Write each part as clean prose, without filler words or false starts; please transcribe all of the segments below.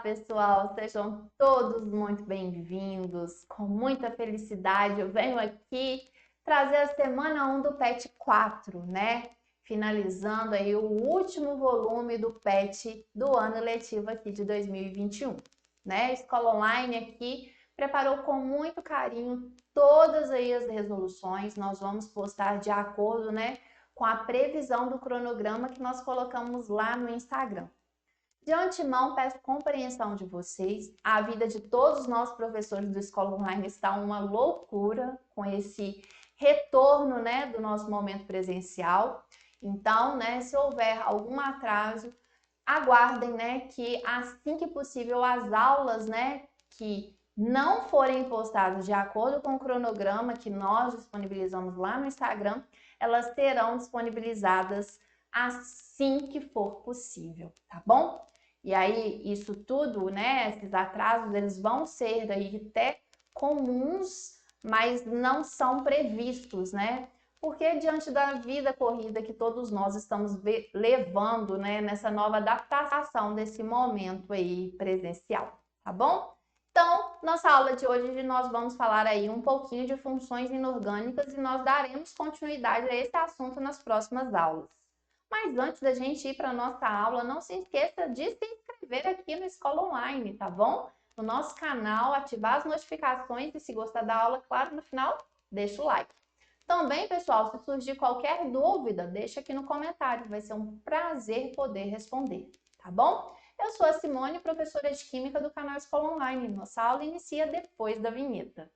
pessoal, sejam todos muito bem-vindos. Com muita felicidade, eu venho aqui trazer a semana 1 do PET 4, né? Finalizando aí o último volume do PET do ano letivo aqui de 2021, né? A Escola Online aqui preparou com muito carinho todas aí as resoluções. Nós vamos postar de acordo, né, com a previsão do cronograma que nós colocamos lá no Instagram. De antemão, peço compreensão de vocês. A vida de todos nós professores do Escola Online está uma loucura com esse retorno, né, do nosso momento presencial. Então, né, se houver algum atraso, aguardem, né, que assim que possível as aulas, né, que não forem postadas de acordo com o cronograma que nós disponibilizamos lá no Instagram, elas serão disponibilizadas assim que for possível, tá bom? E aí, isso tudo, né, esses atrasos, eles vão ser daí até comuns, mas não são previstos, né? Porque diante da vida corrida que todos nós estamos levando, né, nessa nova adaptação desse momento aí presencial, tá bom? Então, nossa aula de hoje nós vamos falar aí um pouquinho de funções inorgânicas e nós daremos continuidade a esse assunto nas próximas aulas. Mas antes da gente ir para a nossa aula, não se esqueça de se inscrever aqui no Escola Online, tá bom? No nosso canal, ativar as notificações e se gostar da aula, claro, no final, deixa o like. Também, pessoal, se surgir qualquer dúvida, deixa aqui no comentário, vai ser um prazer poder responder, tá bom? Eu sou a Simone, professora de Química do canal Escola Online. Nossa aula inicia depois da vinheta.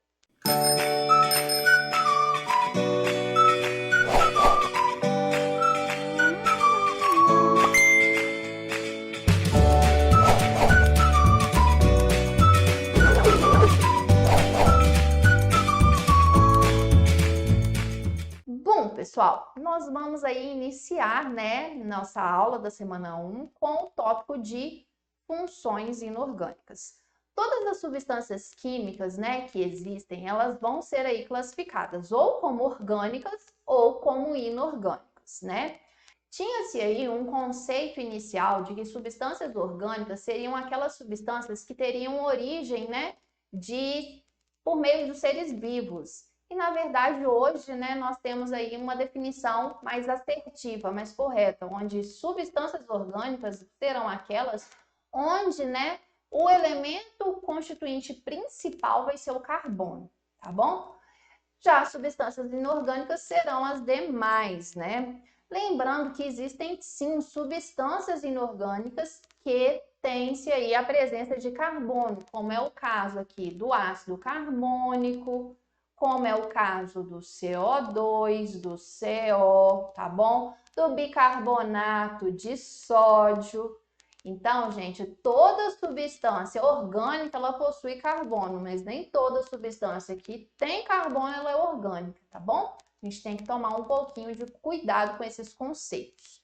Bom, pessoal, nós vamos aí iniciar, né, nossa aula da semana 1 com o tópico de funções inorgânicas. Todas as substâncias químicas, né, que existem, elas vão ser aí classificadas ou como orgânicas ou como inorgânicas, né? Tinha-se aí um conceito inicial de que substâncias orgânicas seriam aquelas substâncias que teriam origem, né, por meio dos seres vivos. E, na verdade, hoje, né, nós temos aí uma definição mais assertiva, mais correta, onde substâncias orgânicas serão aquelas onde, né, o elemento constituinte principal vai ser o carbono, tá bom? Já as substâncias inorgânicas serão as demais, né? Lembrando que existem, sim, substâncias inorgânicas que têm-se aí a presença de carbono, como é o caso aqui do ácido carbônico, como é o caso do CO2, do CO, tá bom? Do bicarbonato de sódio. Então, gente, toda substância orgânica, ela possui carbono, mas nem toda substância que tem carbono, ela é orgânica, tá bom? A gente tem que tomar um pouquinho de cuidado com esses conceitos.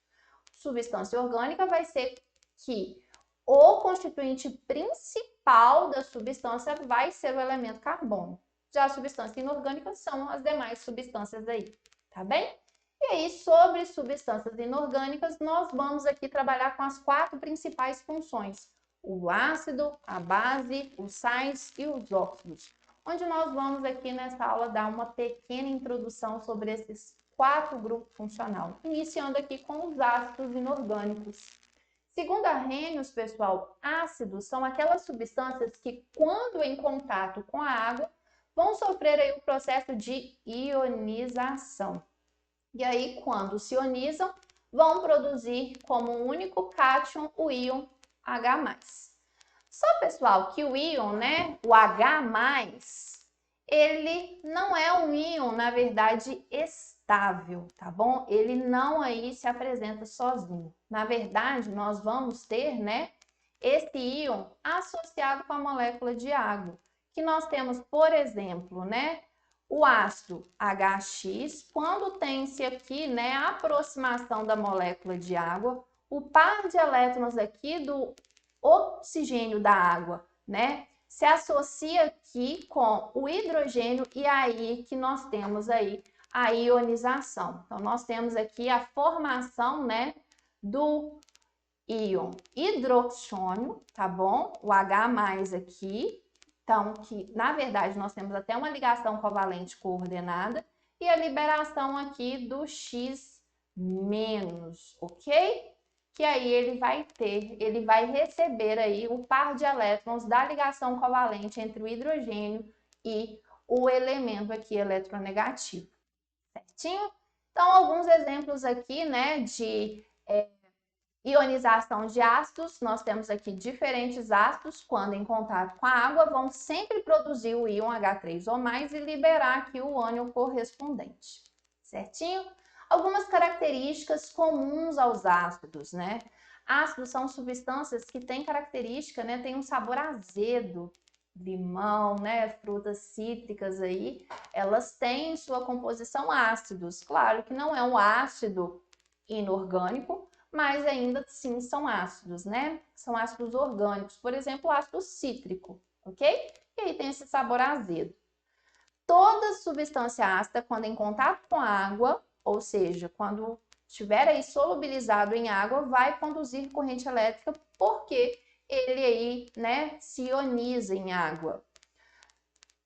Substância orgânica vai ser que o constituinte principal da substância vai ser o elemento carbono. Já a substância inorgânica são as demais substâncias aí, tá bem? E aí, sobre substâncias inorgânicas, nós vamos aqui trabalhar com as 4 principais funções: o ácido, a base, os sais e os óxidos, onde nós vamos aqui nessa aula dar uma pequena introdução sobre esses 4 grupos funcionais, iniciando aqui com os ácidos inorgânicos. Segundo Arrhenius, pessoal, ácidos são aquelas substâncias que, quando em contato com a água, vão sofrer aí o processo de ionização. E aí, quando se ionizam, vão produzir como único cátion o íon H+. Só, pessoal, que o íon, né, o H+, ele não é um íon, na verdade, estável, tá bom? Ele não aí se apresenta sozinho. Na verdade, nós vamos ter, né, esse íon associado com a molécula de água, que nós temos, por exemplo, né, o ácido HX, quando tem-se aqui, né, a aproximação da molécula de água, o par de elétrons aqui do oxigênio da água, né, se associa aqui com o hidrogênio e aí que nós temos aí a ionização. Então, nós temos aqui a formação, né, do íon hidroxônio, tá bom? O H+ aqui. Então, que na verdade nós temos até uma ligação covalente coordenada e a liberação aqui do X-, ok? Que aí ele vai receber aí o par de elétrons da ligação covalente entre o hidrogênio e o elemento aqui eletronegativo, certinho? Então, alguns exemplos aqui, né, de ionização de ácidos. Nós temos aqui diferentes ácidos, quando em contato com a água, vão sempre produzir o íon H3 ou mais e liberar aqui o ânion correspondente, certinho? Algumas características comuns aos ácidos, né? Ácidos são substâncias que têm característica, né? Tem um sabor azedo, limão, né? Frutas cítricas aí, elas têm em sua composição ácidos. Claro que não é um ácido inorgânico, mas ainda assim são ácidos, né? São ácidos orgânicos, por exemplo, o ácido cítrico, ok? E aí tem esse sabor azedo. Toda substância ácida, quando em contato com a água, ou seja, quando estiver aí solubilizado em água, vai conduzir corrente elétrica, porque ele aí, né, se ioniza em água.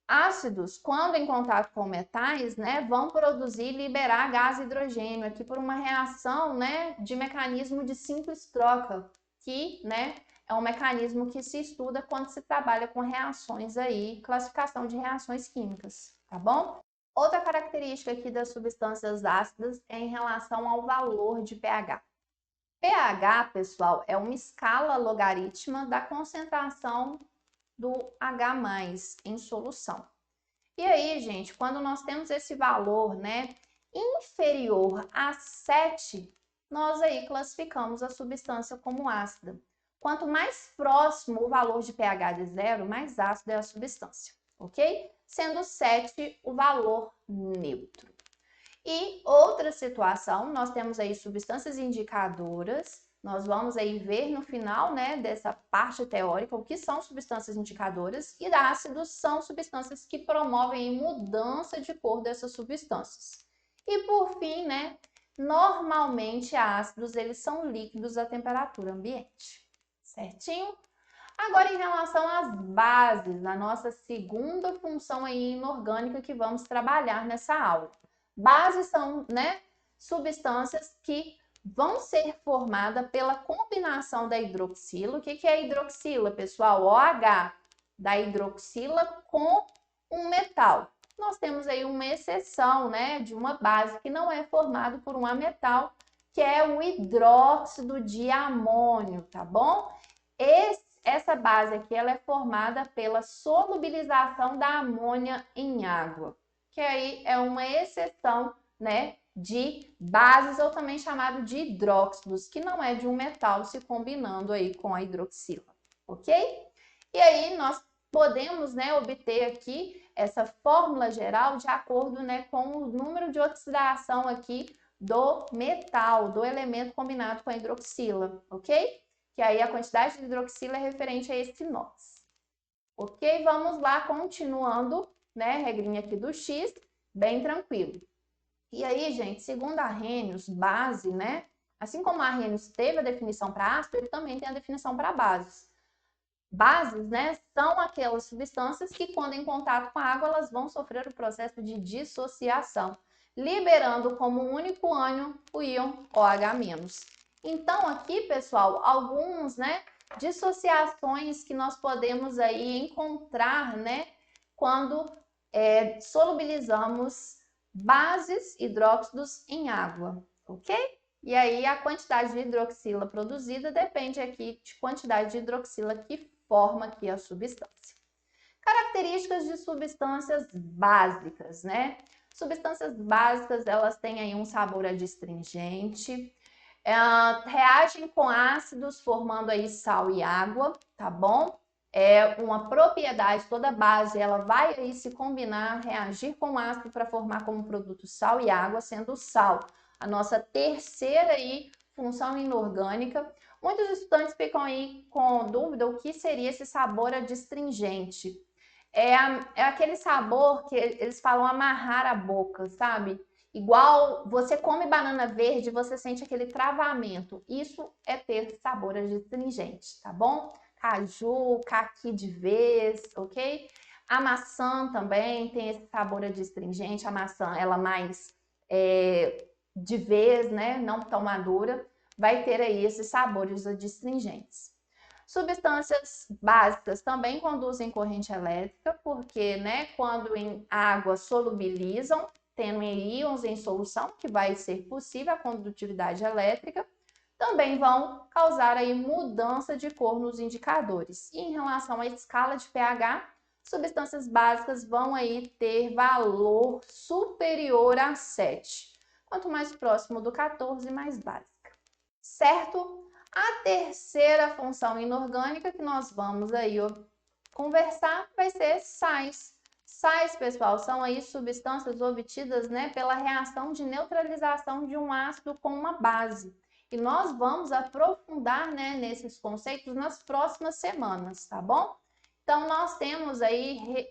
Ácidos, quando em contato com metais, né, vão produzir e liberar gás hidrogênio aqui por uma reação, né, de mecanismo de simples troca, que, né, é um mecanismo que se estuda quando se trabalha com reações aí, classificação de reações químicas, tá bom? Outra característica aqui das substâncias ácidas é em relação ao valor de pH. pH, pessoal, é uma escala logarítmica da concentração do H+ em solução. E aí, gente, quando nós temos esse valor, né, inferior a 7, nós aí classificamos a substância como ácida. Quanto mais próximo o valor de pH de 0, mais ácida é a substância, ok? Sendo 7 o valor neutro. E outra situação, nós temos aí substâncias indicadoras. Nós vamos aí ver no final, né, dessa parte teórica o que são substâncias indicadoras, e ácidos são substâncias que promovem mudança de cor dessas substâncias. E por fim, né, normalmente ácidos eles são líquidos à temperatura ambiente, certinho? Agora, em relação às bases, a nossa segunda função aí inorgânica que vamos trabalhar nessa aula. Bases são, né, substâncias que vão ser formadas pela combinação da hidroxila. O que é a hidroxila, pessoal? OH da hidroxila com um metal. Nós temos aí uma exceção, né, de uma base que não é formada por um ametal, que é o hidróxido de amônio, tá bom? Essa base aqui ela é formada pela solubilização da amônia em água, que aí é uma exceção, né, de bases ou também chamado de hidróxidos, que não é de um metal se combinando aí com a hidroxila, ok? E aí nós podemos, né, obter aqui essa fórmula geral de acordo, né, com o número de oxidação aqui do metal, do elemento combinado com a hidroxila, ok? Que aí a quantidade de hidroxila é referente a esse nós. Ok? Vamos lá, continuando, né? Regrinha aqui do X, bem tranquilo. E aí, gente, segundo Arrhenius, base, né? Assim como Arrhenius teve a definição para ácido, ele também tem a definição para bases. Bases, né, são aquelas substâncias que, quando em contato com a água, elas vão sofrer o processo de dissociação, liberando como único ânion o íon OH-. Então, aqui, pessoal, alguns, né, dissociações que nós podemos aí encontrar, né, quando solubilizamos bases, hidróxidos em água, ok? E aí a quantidade de hidroxila produzida depende aqui de quantidade de hidroxila que forma aqui a substância. Características de substâncias básicas, né? Substâncias básicas, elas têm aí um sabor adstringente, reagem com ácidos formando aí sal e água, tá bom? É uma propriedade, toda base, ela vai aí se combinar, reagir com ácido para formar como produto sal e água, sendo o sal a nossa terceira aí função inorgânica. Muitos estudantes ficam aí com dúvida o que seria esse sabor adstringente. É aquele sabor que eles falam amarrar a boca, sabe? Igual você come banana verde, você sente aquele travamento. Isso é ter sabor adstringente, tá bom? Caju, caqui de vez, ok? A maçã também tem esse sabor adstringente. A maçã, ela mais de vez, né? Não tão madura, vai ter aí esses sabores adstringentes. Substâncias básicas também conduzem corrente elétrica, porque, né, quando em água solubilizam, tendo íons em solução, que vai ser possível a condutividade elétrica, também vão causar aí mudança de cor nos indicadores. E em relação à escala de pH, substâncias básicas vão aí ter valor superior a 7. Quanto mais próximo do 14, mais básica. Certo? A terceira função inorgânica que nós vamos aí conversar vai ser sais. Sais, pessoal, são aí substâncias obtidas, né, pela reação de neutralização de um ácido com uma base. E nós vamos aprofundar, né, nesses conceitos nas próximas semanas, tá bom? Então, nós temos aí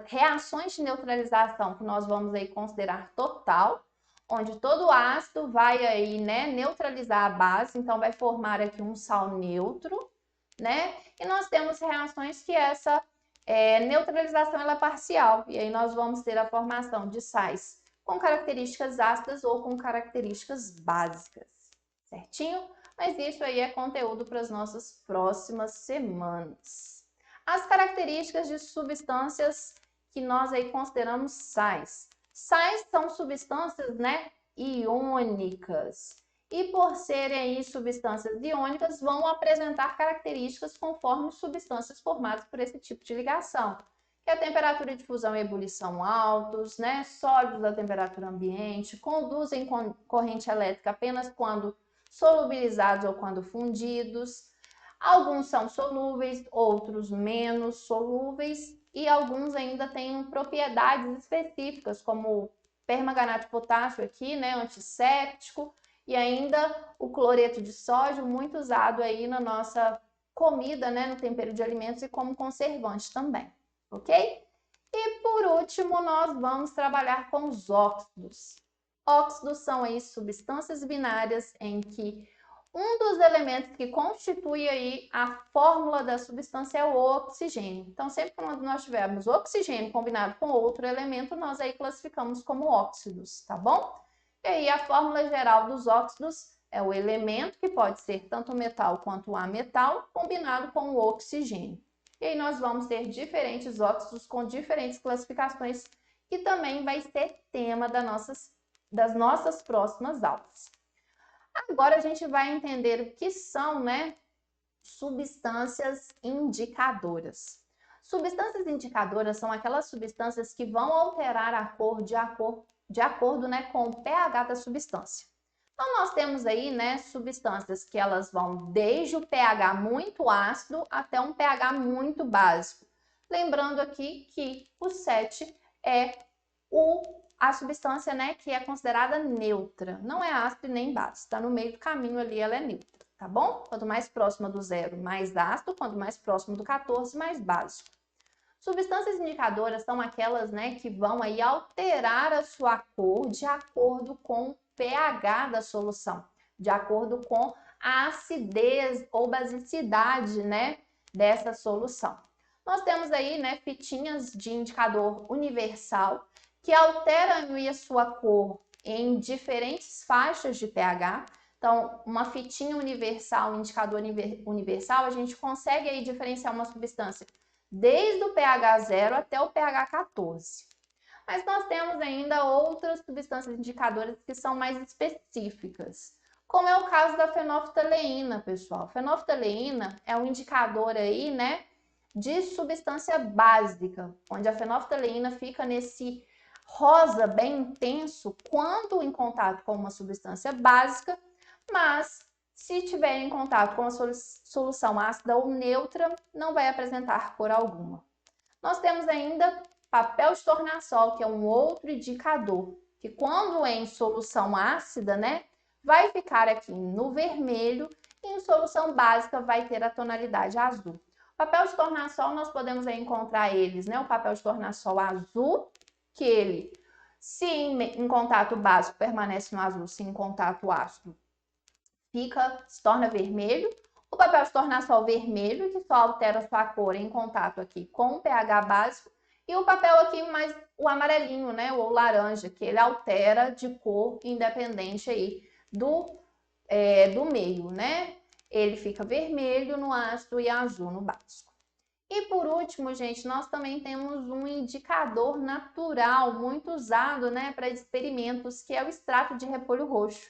reações de neutralização que nós vamos aí considerar total, onde todo o ácido vai aí, né, neutralizar a base, então vai formar aqui um sal neutro, né? E nós temos reações que essa neutralização ela é parcial, e aí nós vamos ter a formação de sais com características ácidas ou com características básicas, certinho? Mas isso aí é conteúdo para as nossas próximas semanas. As características de substâncias que nós aí consideramos sais. Sais são substâncias, né, iônicas. E por serem aí substâncias iônicas, vão apresentar características conforme substâncias formadas por esse tipo de ligação. Que é a temperatura de fusão e ebulição altos, né, sólidos à temperatura ambiente, conduzem corrente elétrica apenas quando solubilizados ou quando fundidos. Alguns são solúveis, outros menos solúveis e alguns ainda têm propriedades específicas, como permanganato de potássio aqui, né, antisséptico, e ainda o cloreto de sódio, muito usado aí na nossa comida, né, no tempero de alimentos e como conservante também, ok? E por último, nós vamos trabalhar com os óxidos. Óxidos são aí substâncias binárias em que um dos elementos que constitui aí a fórmula da substância é o oxigênio. Então, sempre que nós tivermos oxigênio combinado com outro elemento, nós aí classificamos como óxidos, tá bom? E aí, a fórmula geral dos óxidos é o elemento, que pode ser tanto metal quanto ametal, combinado com o oxigênio. E aí, nós vamos ter diferentes óxidos com diferentes classificações, que também vai ser tema das nossas próximas aulas. Agora a gente vai entender o que são, né, substâncias indicadoras. Substâncias indicadoras são aquelas substâncias que vão alterar a cor de acordo, né, com o pH da substância. Então nós temos aí, né, substâncias que elas vão desde o pH muito ácido até um pH muito básico. Lembrando aqui que o 7 é a substância, né, que é considerada neutra. Não é ácido e nem básico. Está no meio do caminho ali, ela é neutra, tá bom? Quanto mais próxima do 0, mais ácido. Quanto mais próximo do 14, mais básico. Substâncias indicadoras são aquelas, né, que vão aí alterar a sua cor de acordo com o pH da solução, de acordo com a acidez ou basicidade, né, dessa solução. Nós temos aí, né, fitinhas de indicador universal, que alteram a sua cor em diferentes faixas de pH. Então, uma fitinha universal, um indicador universal, a gente consegue aí diferenciar uma substância desde o pH 0 até o pH 14. Mas nós temos ainda outras substâncias indicadoras que são mais específicas, como é o caso da fenolftaleína, pessoal. Fenolftaleína é um indicador aí, né, de substância básica, onde a fenolftaleína fica nesse rosa bem intenso quando em contato com uma substância básica, mas se tiver em contato com a solução ácida ou neutra, não vai apresentar cor alguma. Nós temos ainda papel de tornassol, que é um outro indicador, que quando em solução ácida, né, vai ficar aqui no vermelho e em solução básica vai ter a tonalidade azul. Papel de tornassol, nós podemos encontrar eles, né, o papel de tornassol azul, que ele Se em contato básico permanece no azul, se em contato ácido se torna vermelho. O papel se torna só vermelho, que só altera sua cor em contato aqui com o pH básico. E o papel aqui mais o amarelinho, né, ou laranja, que ele altera de cor independente aí do meio, né? Ele fica vermelho no ácido e azul no básico. E por último, gente, nós também temos um indicador natural muito usado, né, para experimentos, que é o extrato de repolho roxo.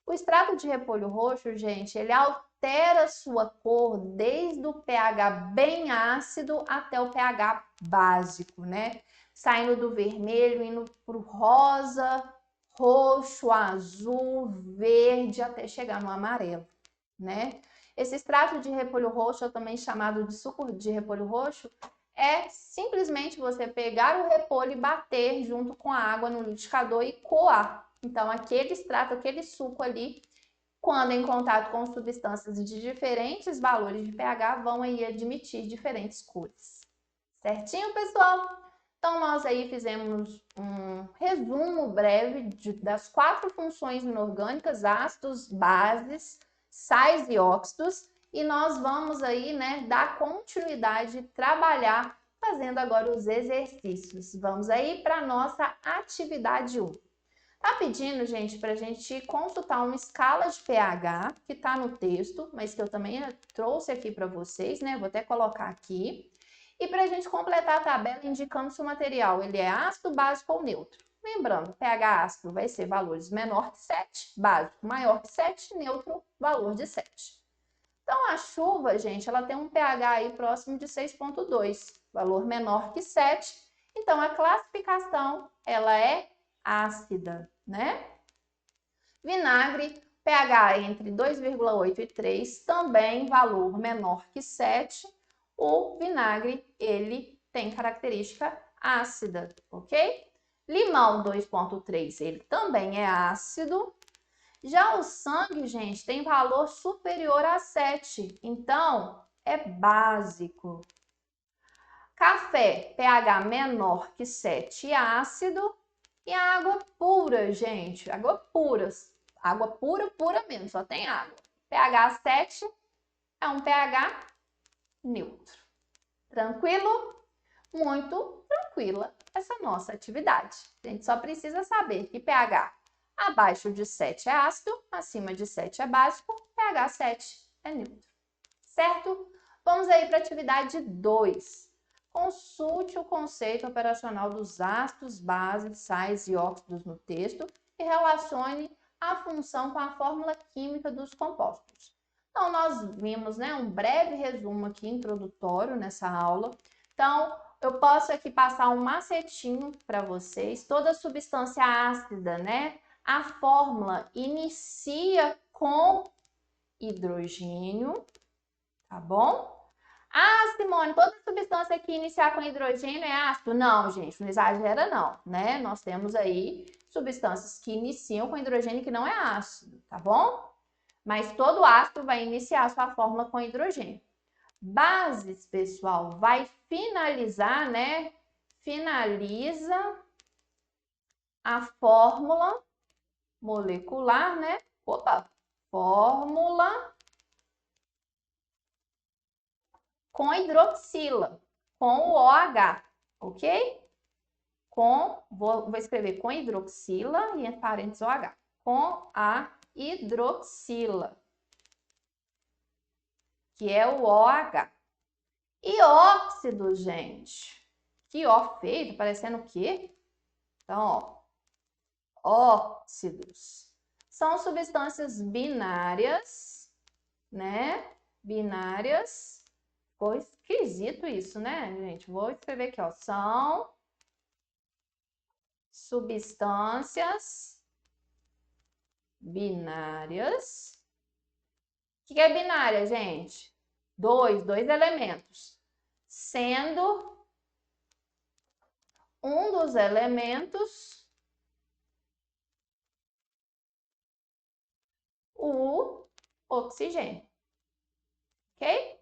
O extrato de repolho roxo, gente, ele altera sua cor desde o pH bem ácido até o pH básico, né? Saindo do vermelho, indo para o rosa, roxo, azul, verde, até chegar no amarelo, né? Esse extrato de repolho roxo, também chamado de suco de repolho roxo, é simplesmente você pegar o repolho e bater junto com a água no liquidificador e coar. Então, aquele extrato, aquele suco ali, quando em contato com substâncias de diferentes valores de pH, vão aí admitir diferentes cores. Certinho, pessoal? Então, nós aí fizemos um resumo breve das 4 funções inorgânicas: ácidos, bases, sais e óxidos. E nós vamos aí, né, dar continuidade, trabalhar, fazendo agora os exercícios. Vamos aí para a nossa atividade 1. Tá pedindo, gente, para a gente consultar uma escala de pH que está no texto, mas que eu também trouxe aqui para vocês, né? Vou até colocar aqui. E para a gente completar a tabela indicando se o material ele é ácido, básico ou neutro. Lembrando, pH ácido vai ser valores menor que 7, básico maior que 7, neutro valor de 7. Então, a chuva, gente, ela tem um pH aí próximo de 6,2, valor menor que 7. Então, a classificação, ela é ácida, né? Vinagre, pH entre 2,8 e 3, também valor menor que 7. O vinagre, ele tem característica ácida, ok? Limão 2,3, ele também é ácido. Já o sangue, gente, tem valor superior a 7, então é básico. Café, pH menor que 7, ácido. E a água pura, gente, água pura, pura mesmo, só tem água. pH 7 é um pH neutro. Tranquilo? Muito tranquila essa nossa atividade. A gente só precisa saber que pH abaixo de 7 é ácido, acima de 7 é básico, pH 7 é neutro. Certo? Vamos aí para a atividade 2. Consulte o conceito operacional dos ácidos, bases, sais e óxidos no texto e relacione a função com a fórmula química dos compostos. Então, nós vimos, né, um breve resumo aqui introdutório nessa aula. Então, eu posso aqui passar um macetinho para vocês. Toda substância ácida, né, a fórmula inicia com hidrogênio, tá bom? Ah, Simone, toda substância que iniciar com hidrogênio é ácido? Não, gente, não exagera não, né? Nós temos aí substâncias que iniciam com hidrogênio que não é ácido, tá bom? Mas todo ácido vai iniciar sua fórmula com hidrogênio. Bases, pessoal, vai finalizar, né? Finaliza a fórmula molecular, né? Opa! Fórmula com hidroxila, com o OH, ok? Vou escrever com hidroxila e entre parênteses OH. Com a hidroxila, que é o OH. E óxido, gente. Que ó feio, tá parecendo o quê? Então, ó, óxidos. São substâncias binárias, né? Binárias. Ficou esquisito isso, né, gente? Vou escrever aqui, ó. São substâncias binárias. O que é binária, gente? Dois elementos. Sendo um dos elementos o oxigênio. Ok?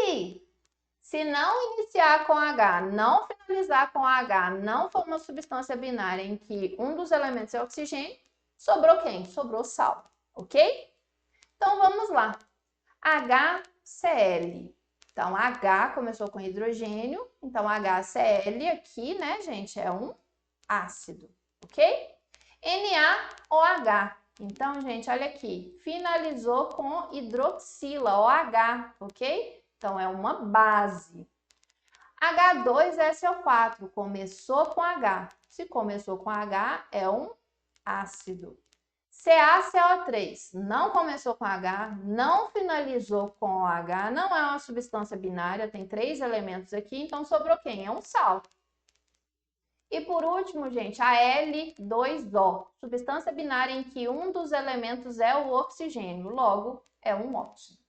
E Se não iniciar com H, não finalizar com H, não for uma substância binária em que um dos elementos é oxigênio, sobrou quem? Sobrou sal, ok? Então vamos lá. HCl. Então H começou com hidrogênio, então HCl aqui, né, gente, é um ácido, ok? NaOH. Então, gente, olha aqui, finalizou com hidroxila, OH, ok? Então, é uma base. H2SO4, começou com H. Se começou com H, é um ácido. CaCO3, não começou com H, não finalizou com OH, não é uma substância binária, tem 3 elementos aqui, então sobrou quem? É um sal. E por último, gente, a L2O, substância binária em que um dos elementos é o oxigênio, logo é um óxido.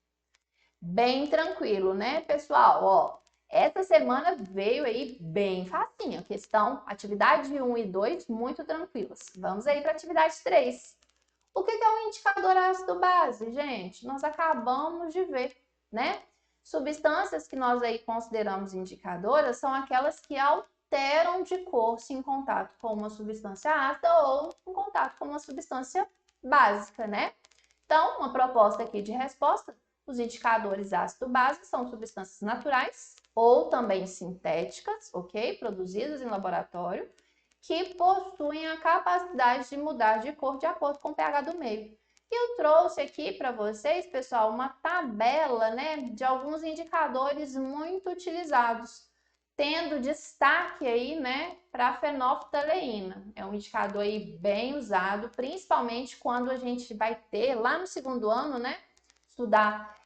Bem tranquilo, né, pessoal? Ó, essa semana veio aí bem facinha, questão, atividade 1 e 2, muito tranquilas. Vamos aí para a atividade 3. O que é um indicador ácido base, gente? Nós acabamos de ver, né? Substâncias que nós aí consideramos indicadoras são aquelas que alteram de cor se em contato com uma substância ácida ou em contato com uma substância básica, né? Então, uma proposta aqui de resposta, os indicadores ácido-base são substâncias naturais ou também sintéticas, ok? Produzidas em laboratório, que possuem a capacidade de mudar de cor de acordo com o pH do meio. E eu trouxe aqui para vocês, pessoal, uma tabela, né, de alguns indicadores muito utilizados, tendo destaque aí, né, para a fenolftaleína. É um indicador aí bem usado, principalmente quando a gente vai ter lá no segundo ano, né, estudar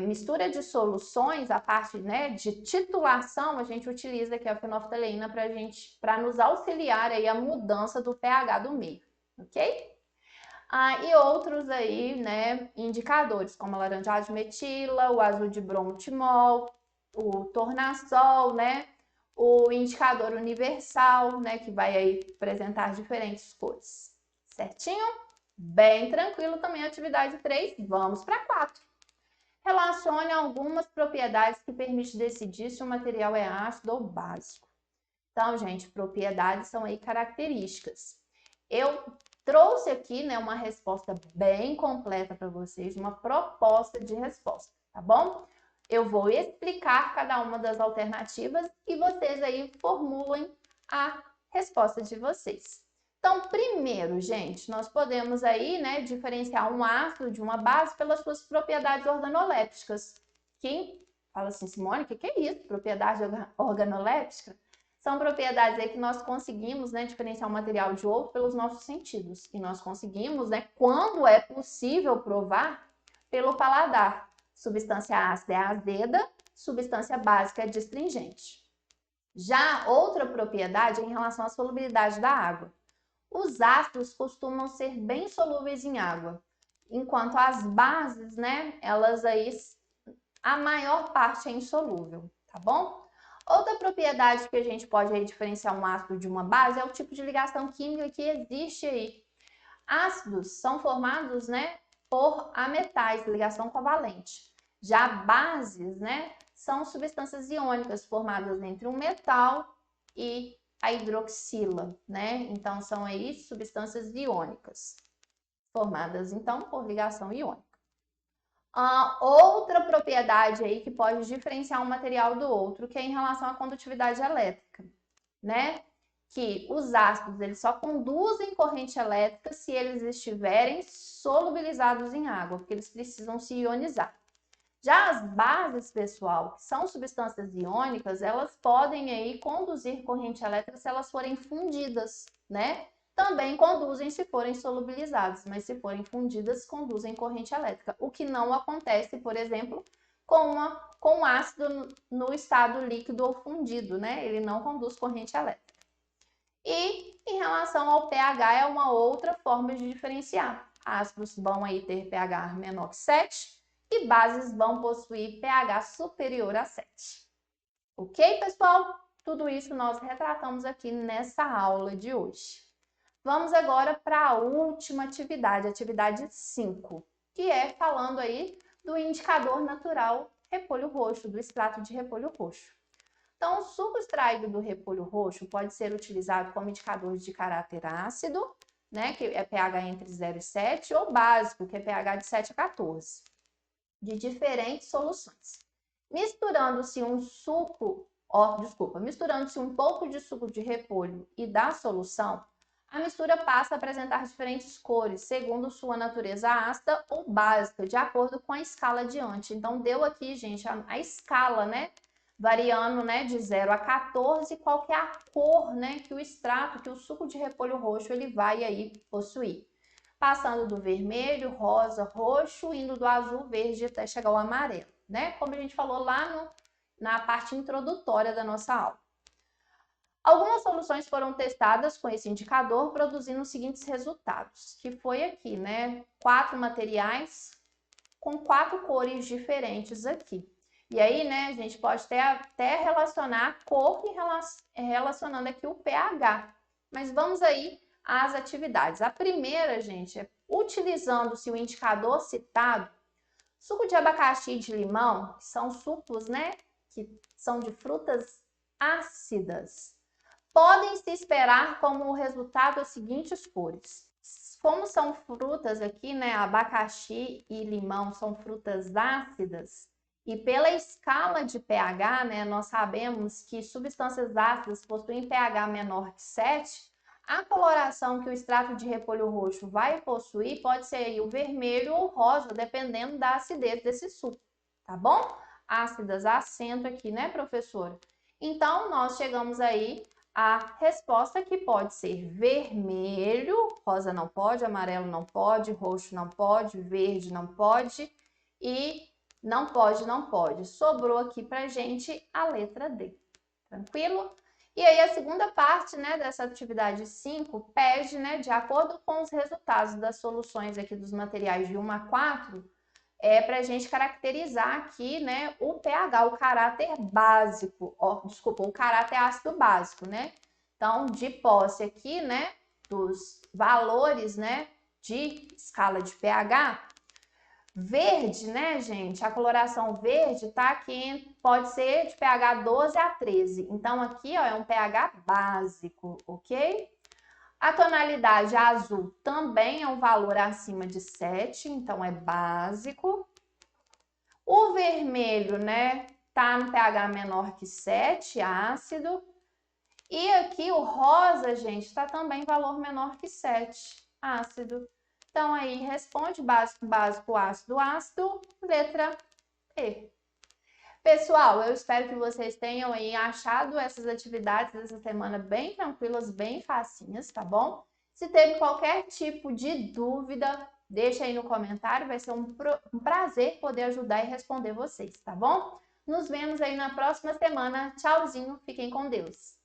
mistura de soluções, a parte, né, de titulação, a gente utiliza aqui a fenolftaleína para nos auxiliar aí a mudança do pH do meio, ok? E outros aí, né, indicadores, como a laranjada de metila, o azul de bromotimol, o tornassol, né, o indicador universal, né, que vai aí apresentar diferentes cores, certinho? Bem tranquilo também a atividade 3, vamos para 4. Relacione algumas propriedades que permitem decidir se o material é ácido ou básico. Então, gente, propriedades são aí características. Eu trouxe aqui, né, uma resposta bem completa para vocês, uma proposta de resposta, tá bom? Eu vou explicar cada uma das alternativas e vocês aí formulem a resposta de vocês. Então, primeiro, gente, nós podemos aí, né, diferenciar um ácido de uma base pelas suas propriedades organolépticas. Quem fala assim, Simone, o que é isso? Propriedade organoléptica? São propriedades aí que nós conseguimos, né, diferenciar um material de outro pelos nossos sentidos. E nós conseguimos, né, quando é possível provar, pelo paladar. Substância ácida é azeda, substância básica é astringente. Já outra propriedade é em relação à solubilidade da água. Os ácidos costumam ser bem solúveis em água, enquanto as bases, né, elas aí, a maior parte é insolúvel, tá bom? Outra propriedade que a gente pode aí diferenciar um ácido de uma base é o tipo de ligação química que existe aí. Ácidos são formados, né, por ametais, ligação covalente. Já bases, né, são substâncias iônicas formadas entre um metal e a hidroxila, né? Então, são aí substâncias iônicas, formadas, então, por ligação iônica. Outra propriedade aí que pode diferenciar um material do outro, que é em relação à condutividade elétrica, né? Que os ácidos, eles só conduzem corrente elétrica se eles estiverem solubilizados em água, porque eles precisam se ionizar. Já as bases, pessoal, que são substâncias iônicas, elas podem aí conduzir corrente elétrica se elas forem fundidas, né? Também conduzem se forem solubilizadas, mas se forem fundidas, conduzem corrente elétrica. O que não acontece, por exemplo, com ácido no estado líquido ou fundido, né? Ele não conduz corrente elétrica. E em relação ao pH, é uma outra forma de diferenciar. Ácidos vão aí ter pH menor que 7 e bases vão possuir pH superior a 7. Ok, pessoal? Tudo isso nós retratamos aqui nessa aula de hoje. Vamos agora para a última atividade, atividade 5, que é falando aí do indicador natural repolho roxo, do extrato de repolho roxo. Então, o suco extraído do repolho roxo pode ser utilizado como indicador de caráter ácido, né, que é pH entre 0 e 7, ou básico, que é pH de 7 a 14, de diferentes soluções. Misturando-se misturando-se um pouco de suco de repolho e da solução, a mistura passa a apresentar diferentes cores, segundo sua natureza ácida ou básica, de acordo com a escala adiante. Então, deu aqui, gente, a escala, né? Variando, né, de 0 a 14, qual que é a cor, né, que o extrato, que o suco de repolho roxo, ele vai aí possuir. Passando do vermelho, rosa, roxo, indo do azul, verde, até chegar ao amarelo, né? Como a gente falou lá na parte introdutória da nossa aula. Algumas soluções foram testadas com esse indicador, produzindo os seguintes resultados, que foi aqui, né? 4 materiais com 4 cores diferentes aqui. E aí, né, a gente pode até relacionar a cor relacionando aqui o pH. Mas vamos aí às atividades. A primeira, gente, é utilizando-se o indicador citado, suco de abacaxi e de limão, que são sucos, né, que são de frutas ácidas, podem se esperar como resultado as seguintes cores. Como são frutas aqui, né, abacaxi e limão são frutas ácidas, e pela escala de pH, né, nós sabemos que substâncias ácidas possuem pH menor que 7, a coloração que o extrato de repolho roxo vai possuir pode ser aí o vermelho ou rosa, dependendo da acidez desse suco, tá bom? Ácidas, acento aqui, né, professora? Então, nós chegamos aí à resposta que pode ser vermelho, rosa não pode, amarelo não pode, roxo não pode, verde não pode e não pode, não pode. Sobrou aqui pra gente a letra D. Tranquilo? E aí a segunda parte, né, dessa atividade 5 pede, né, de acordo com os resultados das soluções aqui dos materiais de 1 a 4, para a gente caracterizar aqui, né, o pH, o caráter básico, o caráter ácido básico, né? Então, de posse aqui, né, dos valores, né, de escala de pH, verde, né, gente? A coloração verde tá aqui, pode ser de pH 12 a 13. Então, aqui, ó, é um pH básico, ok? A tonalidade azul também é um valor acima de 7, então é básico. O vermelho, né, tá no pH menor que 7, ácido. E aqui o rosa, gente, tá também valor menor que 7, ácido. Então, aí, responde básico, básico, ácido, ácido, letra E. Pessoal, eu espero que vocês tenham aí achado essas atividades dessa semana bem tranquilas, bem facinhas, tá bom? Se teve qualquer tipo de dúvida, deixa aí no comentário, vai ser um prazer poder ajudar e responder vocês, tá bom? Nos vemos aí na próxima semana. Tchauzinho, fiquem com Deus!